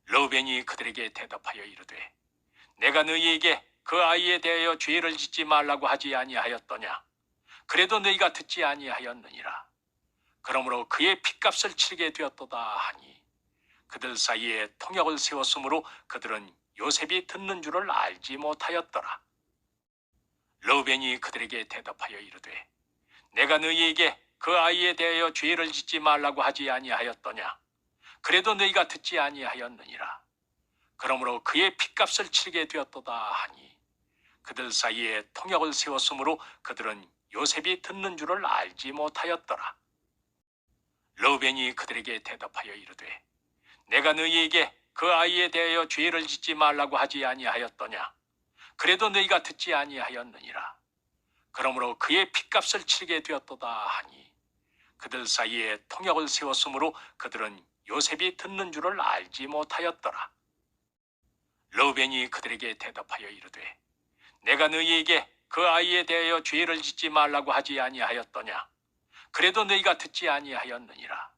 르우벤이 그들에게 대답하여 이르되 내가 너희에게 그 아이에 대하여 죄를 짓지 말라고 하지 아니하였더냐. 그래도 너희가 듣지 아니하였느니라. 그러므로 그의 핏값을 치르게 되었도다 하니 그들 사이에 통역을 세웠으므로 그들은 요셉이 듣는 줄을 알지 못하였더라. 르우벤이 그들에게 대답하여 이르되 내가 너희에게 그 아이에 대하여 죄를 짓지 말라고 하지 아니하였더냐. 그래도 너희가 듣지 아니하였느니라. 그러므로 그의 핏값을 치르게 되었도다 하니 그들 사이에 통역을 세웠으므로 그들은 요셉이 듣는 줄을 알지 못하였더라. 르우벤이 그들에게 대답하여 이르되 내가 너희에게 그 아이에 대하여 죄를 짓지 말라고 하지 아니하였더냐. 그래도 너희가 듣지 아니하였느니라. 그러므로 그의 핏값을 치르게 되었도다 하니 그들 사이에 통역을 세웠으므로 그들은 요셉이 듣는 줄을 알지 못하였더라. 르우벤이 그들에게 대답하여 이르되 내가 너희에게 그 아이에 대하여 죄를 짓지 말라고 하지 아니하였더냐. 그래도 너희가 듣지 아니하였느니라.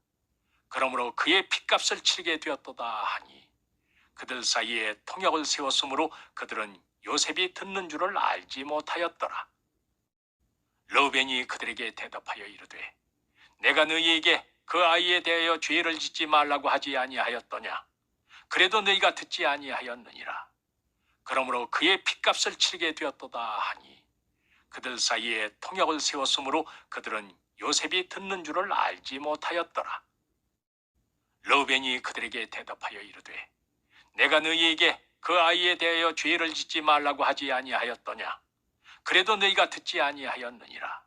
그러므로 그의 핏값을 치르게 되었도다 하니 그들 사이에 통역을 세웠으므로 그들은 요셉이 듣는 줄을 알지 못하였더라. 르우벤이 그들에게 대답하여 이르되 내가 너희에게 그 아이에 대하여 죄를 짓지 말라고 하지 아니하였더냐. 그래도 너희가 듣지 아니하였느니라. 그러므로 그의 핏값을 치르게 되었도다 하니 그들 사이에 통역을 세웠으므로 그들은 요셉이 듣는 줄을 알지 못하였더라. 르우벤이 그들에게 대답하여 이르되 내가 너희에게 그 아이에 대하여 죄를 짓지 말라고 하지 아니하였더냐. 그래도 너희가 듣지 아니하였느니라.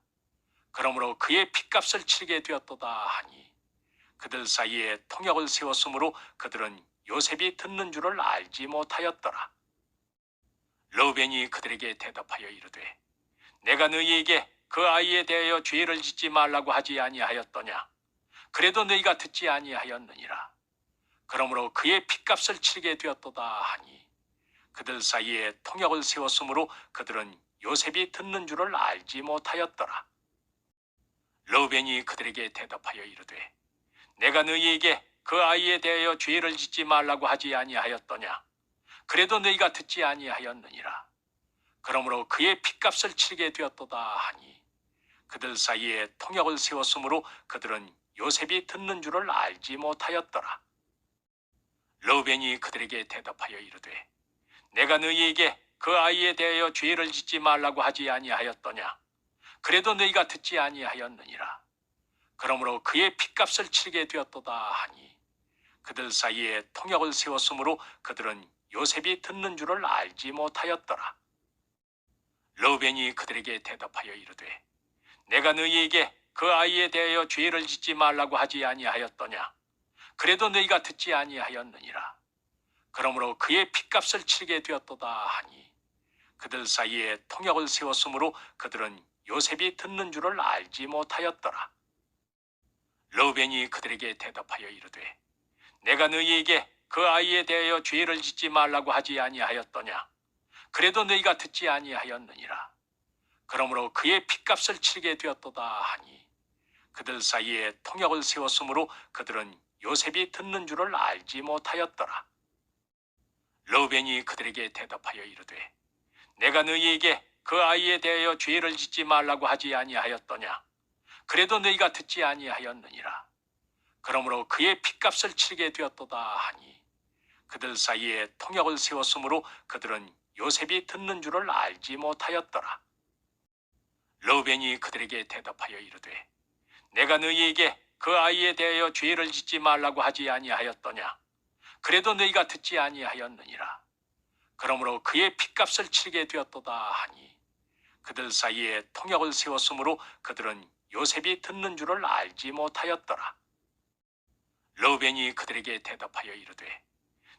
그러므로 그의 핏값을 치르게 되었도다 하니 그들 사이에 통역을 세웠으므로 그들은 요셉이 듣는 줄을 알지 못하였더라. 르우벤이 그들에게 대답하여 이르되 내가 너희에게 그 아이에 대하여 죄를 짓지 말라고 하지 아니하였더냐. 그래도 너희가 듣지 아니하였느니라. 그러므로 그의 핏값을 치르게 되었도다 하니 그들 사이에 통역을 세웠으므로 그들은 요셉이 듣는 줄을 알지 못하였더라. 르우벤이 그들에게 대답하여 이르되 내가 너희에게 그 아이에 대하여 죄를 짓지 말라고 하지 아니하였더냐. 그래도 너희가 듣지 아니하였느니라. 그러므로 그의 핏값을 치르게 되었도다 하니 그들 사이에 통역을 세웠으므로 그들은 요셉이 듣는 줄을 알지 못하였더라. 르우벤이 그들에게 대답하여 이르되 내가 너희에게 그 아이에 대하여 죄를 짓지 말라고 하지 아니하였더냐. 그래도 너희가 듣지 아니하였느니라. 그러므로 그의 핏값을 치르게 되었도다 하니 그들 사이에 통역을 세웠으므로 그들은 요셉이 듣는 줄을 알지 못하였더라. 르우벤이 그들에게 대답하여 이르되 내가 너희에게 그 아이에 대하여 죄를 짓지 말라고 하지 아니하였더냐. 그래도 너희가 듣지 아니하였느니라. 그러므로 그의 핏값을 치르게 되었도다 하니 그들 사이에 통역을 세웠으므로 그들은 요셉이 듣는 줄을 알지 못하였더라. 르우벤이 그들에게 대답하여 이르되 내가 너희에게 그 아이에 대하여 죄를 짓지 말라고 하지 아니하였더냐. 그래도 너희가 듣지 아니하였느니라. 그러므로 그의 핏값을 치르게 되었도다 하니 그들 사이에 통역을 세웠으므로 그들은 요셉이 듣는 줄을 알지 못하였더라. 르우벤이 그들에게 대답하여 이르되 내가 너희에게 그 아이에 대하여 죄를 짓지 말라고 하지 아니하였더냐. 그래도 너희가 듣지 아니하였느니라. 그러므로 그의 핏값을 치르게 되었도다 하니 그들 사이에 통역을 세웠으므로 그들은 요셉이 듣는 줄을 알지 못하였더라. 르우벤이 그들에게 대답하여 이르되 내가 너희에게 그 아이에 대하여 죄를 짓지 말라고 하지 아니하였더냐. 그래도 너희가 듣지 아니하였느니라. 그러므로 그의 핏값을 치르게 되었도다 하니 그들 사이에 통역을 세웠으므로 그들은 요셉이 듣는 줄을 알지 못하였더라. 르우벤이 그들에게 대답하여 이르되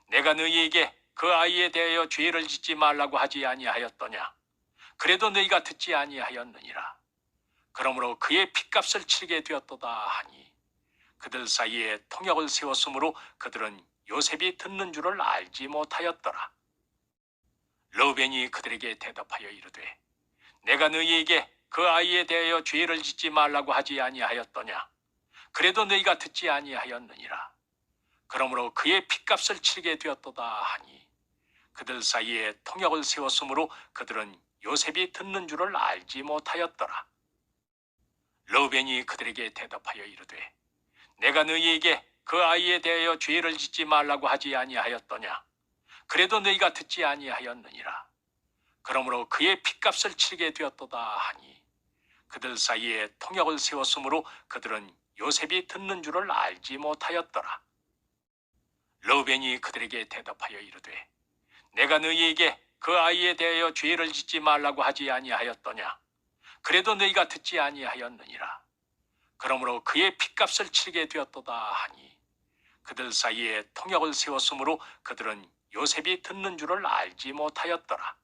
내가 너희에게 그 아이에 대하여 죄를 짓지 말라고 하지 아니하였더냐. 그래도 너희가 듣지 아니하였느니라. 그러므로 그의 핏값을 치르게 되었도다 하니 그들 사이에 통역을 세웠으므로 그들은 요셉이 듣는 줄을 알지 못하였더라. 르우벤이 그들에게 대답하여 이르되 내가 너희에게 그 아이에 대하여 죄를 짓지 말라고 하지 아니하였더냐. 그래도 너희가 듣지 아니하였느니라. 그러므로 그의 핏값을 치르게 되었도다 하니 그들 사이에 통역을 세웠으므로 그들은 요셉이 듣는 줄을 알지 못하였더라. 르우벤이 그들에게 대답하여 이르되 내가 너희에게 그 아이에 대하여 죄를 짓지 말라고 하지 아니하였더냐. 그래도 너희가 듣지 아니하였느니라. 그러므로 그의 핏값을 치르게 되었도다 하니 그들 사이에 통역을 세웠으므로 그들은 요셉이 듣는 줄을 알지 못하였더라. 르우벤이 그들에게 대답하여 이르되 내가 너희에게 그 아이에 대하여 죄를 짓지 말라고 하지 아니하였더냐. 그래도 너희가 듣지 아니하였느니라. 그러므로 그의 핏값을 치르게 되었도다 하니 그들 사이에 통역을 세웠으므로 그들은 요셉이 듣는 줄을 알지 못하였더라.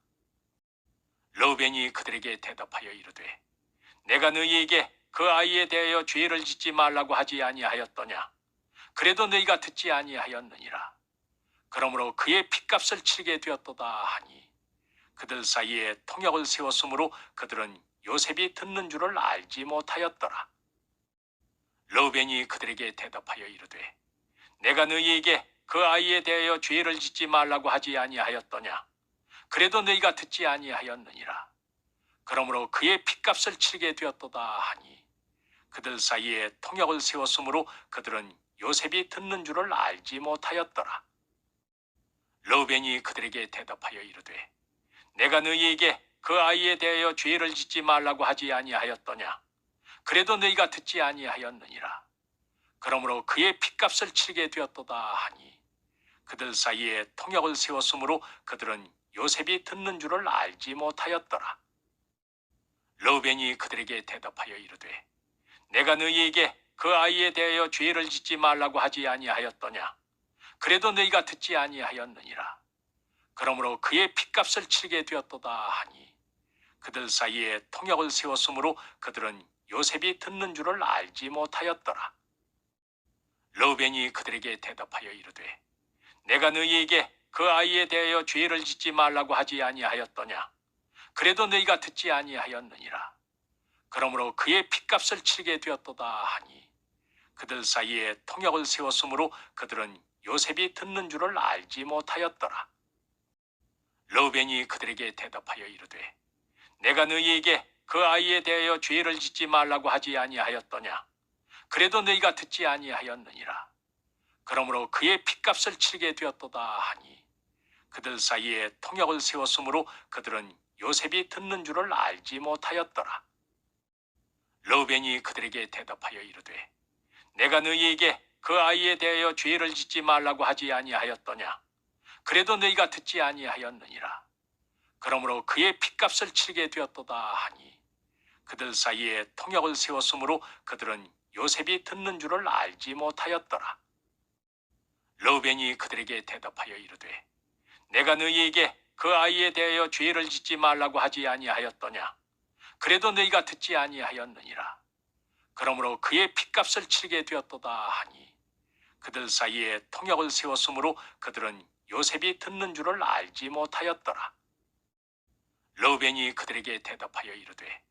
르우벤이 그들에게 대답하여 이르되 내가 너희에게 그 아이에 대하여 죄를 짓지 말라고 하지 아니하였더냐. 그래도 너희가 듣지 아니하였느니라. 그러므로 그의 핏값을 치르게 되었도다 하니 그들 사이에 통역을 세웠으므로 그들은 요셉이 듣는 줄을 알지 못하였더라. 르우벤이 그들에게 대답하여 이르되 내가 너희에게 그 아이에 대하여 죄를 짓지 말라고 하지 아니하였더냐. 그래도 너희가 듣지 아니하였느니라. 그러므로 그의 핏값을 치르게 되었도다 하니 그들 사이에 통역을 세웠으므로 그들은 요셉이 듣는 줄을 알지 못하였더라. 르우벤이 그들에게 대답하여 이르되 내가 너희에게 그 아이에 대하여 죄를 짓지 말라고 하지 아니하였더냐. 그래도 너희가 듣지 아니하였느니라. 그러므로 그의 핏값을 치르게 되었도다 하니 그들 사이에 통역을 세웠으므로 그들은 요셉이 듣는 줄을 알지 못하였더라. 르우벤이 그들에게 대답하여 이르되 내가 너희에게 그 아이에 대하여 죄를 짓지 말라고 하지 아니하였더냐. 그래도 너희가 듣지 아니하였느니라. 그러므로 그의 핏값을 치르게 되었도다 하니 그들 사이에 통역을 세웠으므로 그들은 요셉이 듣는 줄을 알지 못하였더라. 르우벤이 그들에게 대답하여 이르되 내가 너희에게 그 아이에 대하여 죄를 짓지 말라고 하지 아니하였더냐. 그래도 너희가 듣지 아니하였느니라. 그러므로 그의 핏값을 치르게 되었도다 하니 그들 사이에 통역을 세웠으므로 그들은 요셉이 듣는 줄을 알지 못하였더라. 르우벤이 그들에게 대답하여 이르되 내가 너희에게 그 아이에 대하여 죄를 짓지 말라고 하지 아니하였더냐. 그래도 너희가 듣지 아니하였느니라. 그러므로 그의 핏값을 치르게 되었도다 하니 그들 사이에 통역을 세웠으므로 그들은 요셉이 듣는 줄을 알지 못하였더라. 르우벤이 그들에게 대답하여 이르되 내가 너희에게 그 아이에 대하여 죄를 짓지 말라고 하지 아니하였더냐. 그래도 너희가 듣지 아니하였느니라. 그러므로 그의 핏값을 치르게 되었도다 하니 그들 사이에 통역을 세웠으므로 그들은 요셉이 듣는 줄을 알지 못하였더라. 르우벤이 그들에게 대답하여 이르되 내가 너희에게 그 아이에 대하여 죄를 짓지 말라고 하지 아니하였더냐. 그래도 너희가 듣지 아니하였느니라. 그러므로 그의 핏값을 치르게 되었도다 하니 그들 사이에 통역을 세웠으므로 그들은 요셉이 듣는 줄을 알지 못하였더라. 르우벤이 그들에게 대답하여 이르되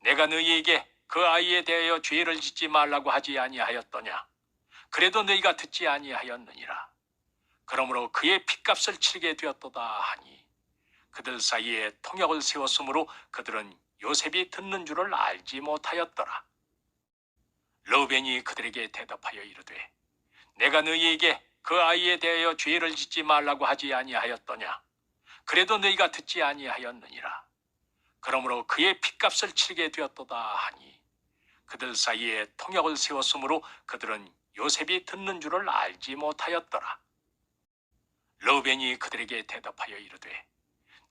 내가 너희에게 그 아이에 대하여 죄를 짓지 말라고 하지 아니하였더냐. 그래도 너희가 듣지 아니하였느니라. 그러므로 그의 핏값을 치르게 되었도다 하니 그들 사이에 통역을 세웠으므로 그들은 요셉이 듣는 줄을 알지 못하였더라. 르우벤이 그들에게 대답하여 이르되 내가 너희에게 그 아이에 대하여 죄를 짓지 말라고 하지 아니하였더냐. 그래도 너희가 듣지 아니하였느니라. 그러므로 그의 핏값을 치르게 되었도다 하니 그들 사이에 통역을 세웠으므로 그들은 요셉이 듣는 줄을 알지 못하였더라. 르우벤이 그들에게 대답하여 이르되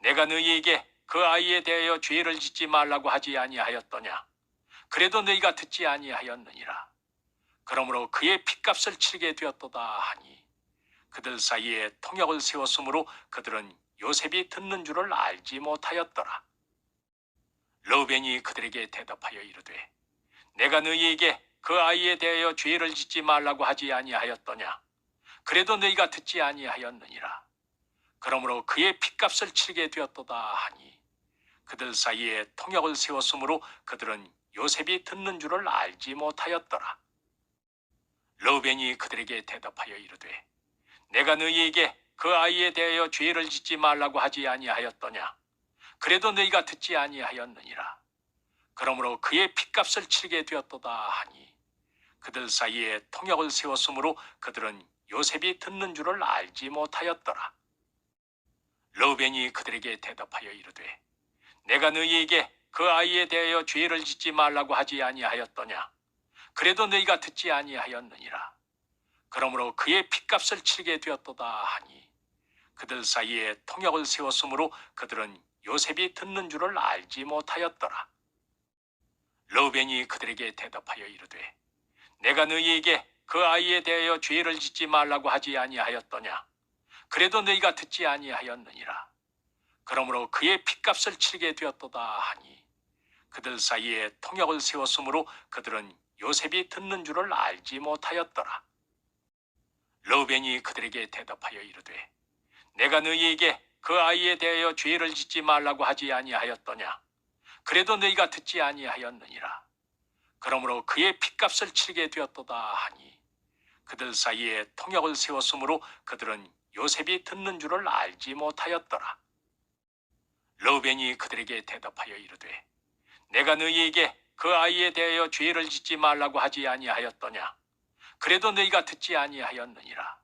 내가 너희에게 그 아이에 대하여 죄를 짓지 말라고 하지 아니하였더냐. 그래도 너희가 듣지 아니하였느니라. 그러므로 그의 핏값을 치르게 되었도다 하니 그들 사이에 통역을 세웠으므로 그들은 요셉이 듣는 줄을 알지 못하였더라. 르우벤이 그들에게 대답하여 이르되 내가 너희에게 그 아이에 대하여 죄를 짓지 말라고 하지 아니하였더냐. 그래도 너희가 듣지 아니하였느니라. 그러므로 그의 핏값을 치르게 되었도다 하니 그들 사이에 통역을 세웠으므로 그들은 요셉이 듣는 줄을 알지 못하였더라. 르우벤이 그들에게 대답하여 이르되 내가 너희에게 그 아이에 대하여 죄를 짓지 말라고 하지 아니하였더냐. 그래도 너희가 듣지 아니하였느니라. 그러므로 그의 핏값을 치르게 되었도다 하니 그들 사이에 통역을 세웠으므로 그들은 요셉이 듣는 줄을 알지 못하였더라. 르우벤이 그들에게 대답하여 이르되 내가 너희에게 그 아이에 대하여 죄를 짓지 말라고 하지 아니하였더냐. 그래도 너희가 듣지 아니하였느니라. 그러므로 그의 핏값을 치르게 되었도다 하니 그들 사이에 통역을 세웠으므로 그들은 요셉이 듣는 줄을 알지 못하였더라. 르우벤이 그들에게 대답하여 이르되 내가 너희에게 그 아이에 대하여 죄를 짓지 말라고 하지 아니하였더냐. 그래도 너희가 듣지 아니하였느니라. 그러므로 그의 핏값을 치르게 되었도다 하니 그들 사이에 통역을 세웠으므로 그들은 요셉이 듣는 줄을 알지 못하였더라. 르우벤이 그들에게 대답하여 이르되 내가 너희에게 그 아이에 대하여 죄를 짓지 말라고 하지 아니하였더냐. 그래도 너희가 듣지 아니하였느니라. 그러므로 그의 핏값을 치르게 되었도다 하니 그들 사이에 통역을 세웠으므로 그들은 요셉이 듣는 줄을 알지 못하였더라. 르우벤이 그들에게 대답하여 이르되 내가 너희에게 그 아이에 대하여 죄를 짓지 말라고 하지 아니하였더냐. 그래도 너희가 듣지 아니하였느니라.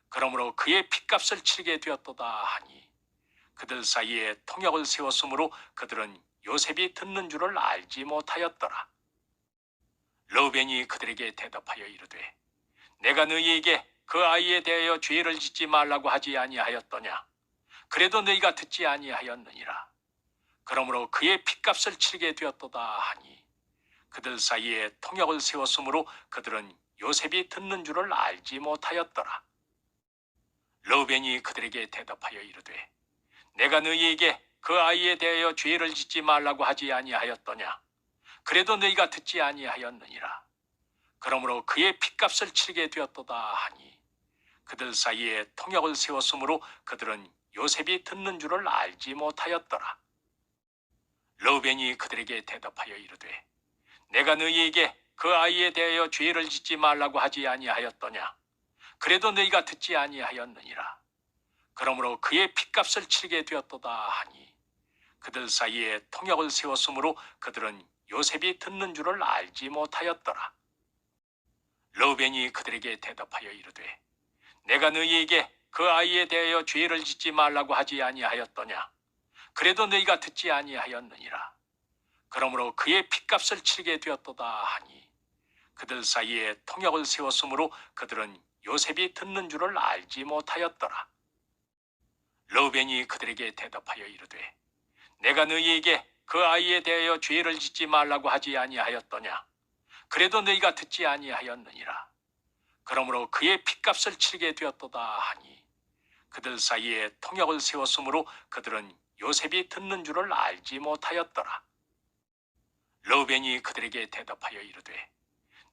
그러므로 그의 핏값을 치르게 되었도다 하니 그들 사이에 통역을 세웠으므로 그들은 요셉이 듣는 줄을 알지 못하였더라. 르우벤이 그들에게 대답하여 이르되 내가 너희에게 그 아이에 대하여 죄를 짓지 말라고 하지 아니하였더냐. 그래도 너희가 듣지 아니하였느니라. 그러므로 그의 핏값을 치르게 되었도다 하니 그들 사이에 통역을 세웠으므로 그들은 요셉이 듣는 줄을 알지 못하였더라. 르우벤이 그들에게 대답하여 이르되 내가 너희에게 그 아이에 대하여 죄를 짓지 말라고 하지 아니하였더냐. 그래도 너희가 듣지 아니하였느니라. 그러므로 그의 핏값을 치르게 되었도다 하니 그들 사이에 통역을 세웠으므로 그들은 요셉이 듣는 줄을 알지 못하였더라. 르우벤이 그들에게 대답하여 이르되 내가 너희에게 그 아이에 대하여 죄를 짓지 말라고 하지 아니하였더냐. 그래도 너희가 듣지 아니하였느니라. 그러므로 그의 핏값을 치르게 되었도다 하니 그들 사이에 통역을 세웠으므로 그들은 요셉이 듣는 줄을 알지 못하였더라. 르우벤이 그들에게 대답하여 이르되 내가 너희에게 그 아이에 대하여 죄를 짓지 말라고 하지 아니하였더냐. 그래도 너희가 듣지 아니하였느니라. 그러므로 그의 핏값을 치르게 되었도다 하니 그들 사이에 통역을 세웠으므로 그들은 요셉이 듣는 줄을 알지 못하였더라. 르우벤이 그들에게 대답하여 이르되 내가 너희에게 그 아이에 대하여 죄를 짓지 말라고 하지 아니하였더냐. 그래도 너희가 듣지 아니하였느니라. 그러므로 그의 핏값을 치르게 되었도다 하니 그들 사이에 통역을 세웠으므로 그들은 요셉이 듣는 줄을 알지 못하였더라. 르우벤이 그들에게 대답하여 이르되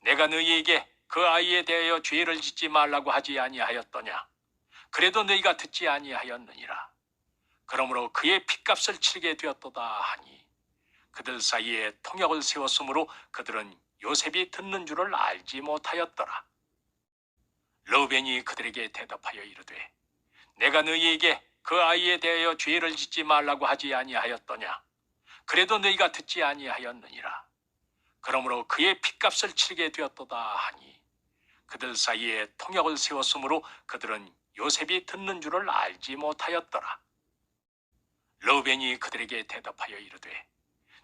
내가 너희에게 그 아이에 대하여 죄를 짓지 말라고 하지 아니하였더냐. 그래도 너희가 듣지 아니하였느니라. 그러므로 그의 핏값을 치르게 되었도다 하니 그들 사이에 통역을 세웠으므로 그들은 요셉이 듣는 줄을 알지 못하였더라. 르우벤이 그들에게 대답하여 이르되 내가 너희에게 그 아이에 대하여 죄를 짓지 말라고 하지 아니하였더냐. 그래도 너희가 듣지 아니하였느니라. 그러므로 그의 핏값을 치르게 되었도다 하니 그들 사이에 통역을 세웠으므로 그들은 요셉이 듣는 줄을 알지 못하였더라. 르우벤이 그들에게 대답하여 이르되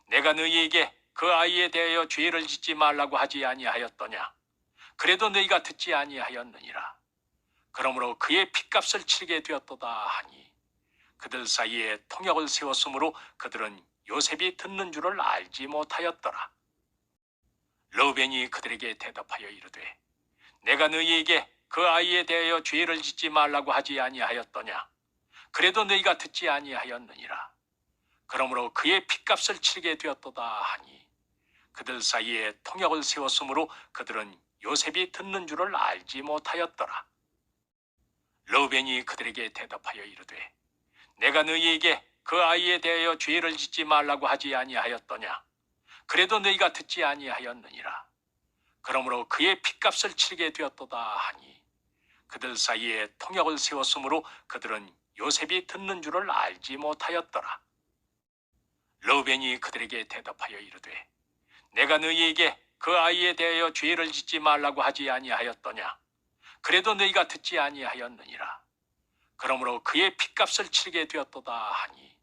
내가 너희에게 그 아이에 대하여 죄를 짓지 말라고 하지 아니하였더냐. 그래도 너희가 듣지 아니하였느니라. 그러므로 그의 핏값을 치르게 되었도다 하니 그들 사이에 통역을 세웠으므로 그들은 요셉이 듣는 줄을 알지 못하였더라. 르우벤이 그들에게 대답하여 이르되 내가 너희에게 그 아이에 대하여 죄를 짓지 말라고 하지 아니하였더냐. 그래도 너희가 듣지 아니하였느니라. 그러므로 그의 핏값을 치르게 되었도다 하니 그들 사이에 통역을 세웠으므로 그들은 요셉이 듣는 줄을 알지 못하였더라. 르우벤이 그들에게 대답하여 이르되 내가 너희에게 그 아이에 대하여 죄를 짓지 말라고 하지 아니하였더냐. 그래도 너희가 듣지 아니하였느니라. 그러므로 그의 핏값을 치르게 되었도다 하니 그들 사이에 통역을 세웠으므로 그들은 요셉이 듣는 줄을 알지 못하였더라. 르우벤이 그들에게 대답하여 이르되 내가 너희에게 그 아이에 대하여 죄를 짓지 말라고 하지 아니하였더냐. 그래도 너희가 듣지 아니하였느니라. 그러므로 그의 핏값을 치르게 되었도다 하니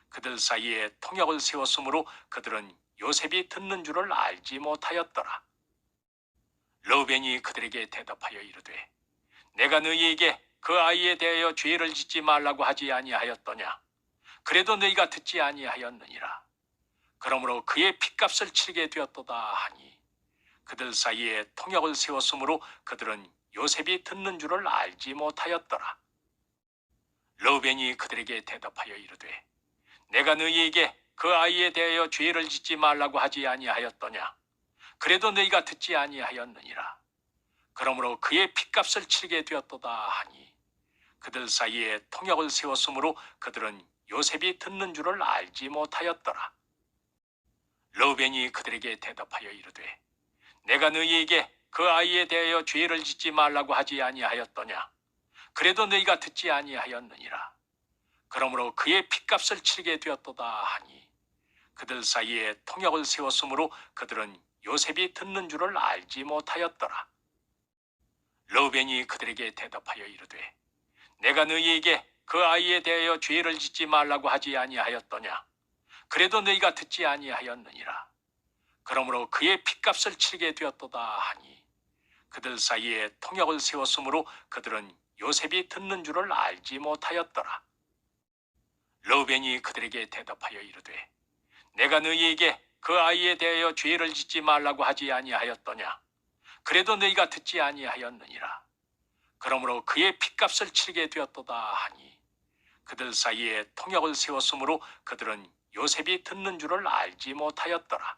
그들 사이에 통역을 세웠으므로 그들은 요셉이 듣는 줄을 알지 못하였더라. 르우벤이 그들에게 대답하여 이르되 내가 너희에게 그 아이에 대하여 죄를 짓지 말라고 하지 아니하였더냐. 그래도 너희가 듣지 아니하였느니라. 그러므로 그의 핏값을 치르게 되었도다 하니 그들 사이에 통역을 세웠으므로 그들은 요셉이 듣는 줄을 알지 못하였더라. 르우벤이 그들에게 대답하여 이르되 내가 너희에게 그 아이에 대하여 죄를 짓지 말라고 하지 아니하였더냐. 그래도 너희가 듣지 아니하였느니라. 그러므로 그의 핏값을 치르게 되었도다 하니 그들 사이에 통역을 세웠으므로 그들은 요셉이 듣는 줄을 알지 못하였더라. 르우벤이 그들에게 대답하여 이르되 내가 너희에게 그 아이에 대하여 죄를 짓지 말라고 하지 아니하였더냐. 그래도 너희가 듣지 아니하였느니라. 그러므로 그의 핏값을 치르게 되었도다 하니 그들 사이에 통역을 세웠으므로 그들은 요셉이 듣는 줄을 알지 못하였더라. 르우벤이 그들에게 대답하여 이르되 내가 너희에게 그 아이에 대하여 죄를 짓지 말라고 하지 아니하였더냐. 그래도 너희가 듣지 아니하였느니라. 그러므로 그의 핏값을 치르게 되었도다 하니 그들 사이에 통역을 세웠으므로 그들은 요셉이 듣는 줄을 알지 못하였더라. 르우벤이 그들에게 대답하여 이르되 내가 너희에게 그 아이에 대하여 죄를 짓지 말라고 하지 아니하였더냐. 그래도 너희가 듣지 아니하였느니라. 그러므로 그의 핏값을 치르게 되었도다 하니 그들 사이에 통역을 세웠으므로 그들은 요셉이 듣는 줄을 알지 못하였더라.